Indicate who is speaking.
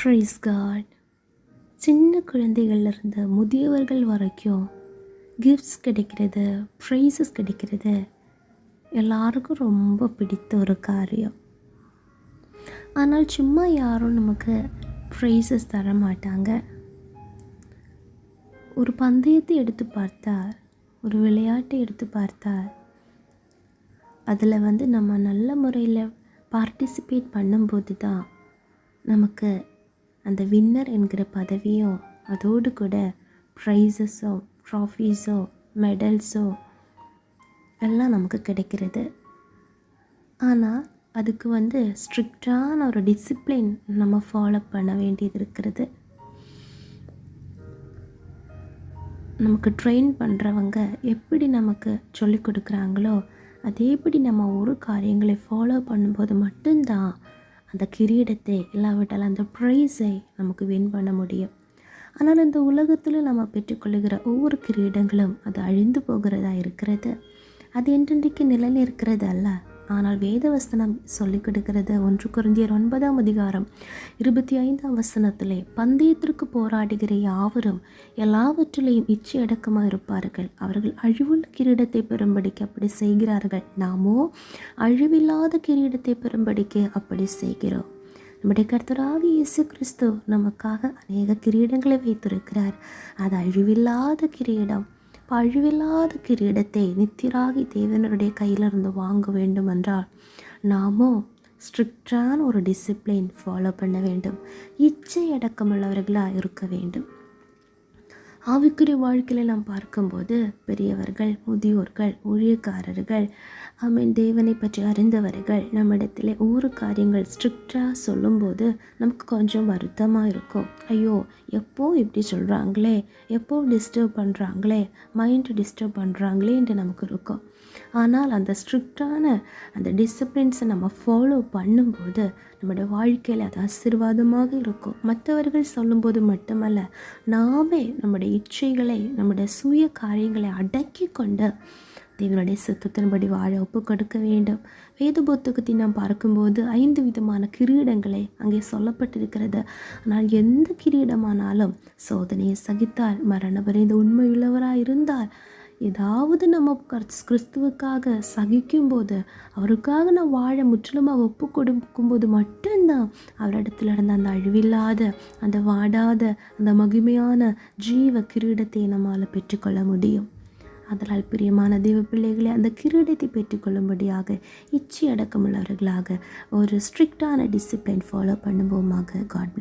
Speaker 1: Price God. சின்ன குழந்தைகள்லேருந்து முதியவர்கள் வரைக்கும் கிஃப்ட்ஸ் கிடைக்கிறது, ப்ரைஸஸ் கிடைக்கிறது எல்லாருக்கும் ரொம்ப பிடித்த ஒரு காரியம். ஆனால் சும்மா யாரும் நமக்கு ப்ரைஸஸ் தர மாட்டாங்க. ஒரு பந்தயத்தை எடுத்து பார்த்தால், ஒரு விளையாட்டை எடுத்து பார்த்தால், அதில் நம்ம நல்ல முறையில் பார்ட்டிசிபேட் பண்ணும்போது தான் நமக்கு அந்த வின்னர் என்கிற பதவியும், அதோடு கூட ப்ரைஸஸோ, ட்ராஃபீஸோ, மெடல்ஸோ எல்லாம் நமக்கு கிடைக்கிறது. ஆனால் அதுக்கு ஸ்ட்ரிக்டான ஒரு டிசிப்ளின் நம்ம ஃபாலோ பண்ண வேண்டியது இருக்கிறது. நமக்கு ட்ரெயின் பண்ணுறவங்க எப்படி நமக்கு சொல்லிக் கொடுக்குறாங்களோ அதேபடி நம்ம ஒரு காரியங்களை ஃபாலோ பண்ணும்போது மட்டும்தான் அந்த கிரீடத்தை இல்லாவிட்டால் அந்த ப்ரைஸை நமக்கு வின் பண்ண முடியும். ஆனால் இந்த உலகத்தில் நம்ம பெற்றுக்கொள்ளுகிற ஒவ்வொரு கிரீடங்களும் அது அழிந்து போகிறதா இருக்கிறது. அது என்றென்றைக்கு நிலையில் இருக்கிறது அல்ல. ஆனால் வேதவசனம் சொல்லிக் கொடுக்கிறது 1 கொரிந்தியர் 9:25 பந்தயத்திற்கு போராடுகிற யாவரும் எல்லாவற்றிலையும் இச்சை அடக்கமாக இருப்பார்கள். அவர்கள் அழிவுள்ள கிரீடத்தை பெறும்படிக்கு அப்படி செய்கிறார்கள். நாமோ அழிவில்லாத கிரீடத்தை பெறும்படிக்கு அப்படி செய்கிறோம். நம்முடைய கர்த்தராகிய இயேசு கிறிஸ்து நமக்காக அநேக கிரீடங்களை வைத்திருக்கிறார். அது அழிவில்லாத கிரீடம். அழிவில்லாத கிரீடத்தை நித்தியராகி தேவனுடைய கையிலிருந்து வாங்க வேண்டும் என்றால் நாமோ ஸ்ட்ரிக்டான ஒரு டிசிப்ளின் ஃபாலோ பண்ண வேண்டும். இச்சை அடக்கமுள்ளவர்களாக இருக்க வேண்டும். ஆவிக்குரிய வாழ்க்கையில் நாம் பார்க்கும்போது பெரியவர்கள், முதியோர்கள், ஊழியக்காரர்கள், தேவனை பற்றி அறிந்தவர்கள் நம்மிடத்தில் ஒவ்வொரு காரியங்கள் ஸ்ட்ரிக்டாக சொல்லும்போது நமக்கு கொஞ்சம் வருத்தமாக இருக்கும். ஐயோ, எப்போ இப்படி சொல்கிறாங்களே, எப்போ டிஸ்டர்ப் பண்ணுறாங்களே, மைண்டு டிஸ்டர்ப் பண்ணுறாங்களே என்று நமக்கு இருக்கும். ஆனால் அந்த ஸ்ட்ரிக்டான அந்த டிசிப்ளின்ஸை நம்ம ஃபாலோ பண்ணும்போது நம்முடைய வாழ்க்கையில் அது ஆசீர்வாதமாக இருக்கும். மற்றவர்கள் சொல்லும்போது மட்டுமல்ல, நாமே நம்முடைய இச்சைகளை, நம்முடைய சுய காரியங்களை அடக்கி கொண்டு தேவனுடைய சித்தத்தின்படி வாழ ஒப்பு கொடுக்க வேண்டும். வேத புத்தகத்தை நாம் பார்க்கும்போது 5 விதமான கிரீடங்களை அங்கே சொல்லப்பட்டிருக்கிறது. ஆனால் எந்த கிரீடமானாலும் சோதனையை சகித்தால், மரண வரைந்த உண்மையுள்ளவராக இருந்தால், ஏதாவது நம்ம கிறிஸ்துவுக்காக சகிக்கும்போது, அவருக்காக நான் வாழ முற்றிலுமாக ஒப்பு கொடுக்கும்போது மட்டும்தான் அவரிடத்துல இருந்த அந்த அழிவில்லாத, அந்த வாடாத, அந்த மகிமையான ஜீவ கிரீடத்தை நம்மால் பெற்றுக்கொள்ள முடியும். அதனால் பிரியமான தேவ பிள்ளைகளை, அந்த கிரீடத்தை பெற்றுக்கொள்ளும்படியாக இச்சை அடக்கமுள்ளவர்களாக ஒரு ஸ்ட்ரிக்டான டிசிப்ளின் ஃபாலோ பண்ணுவோமாக. God plus.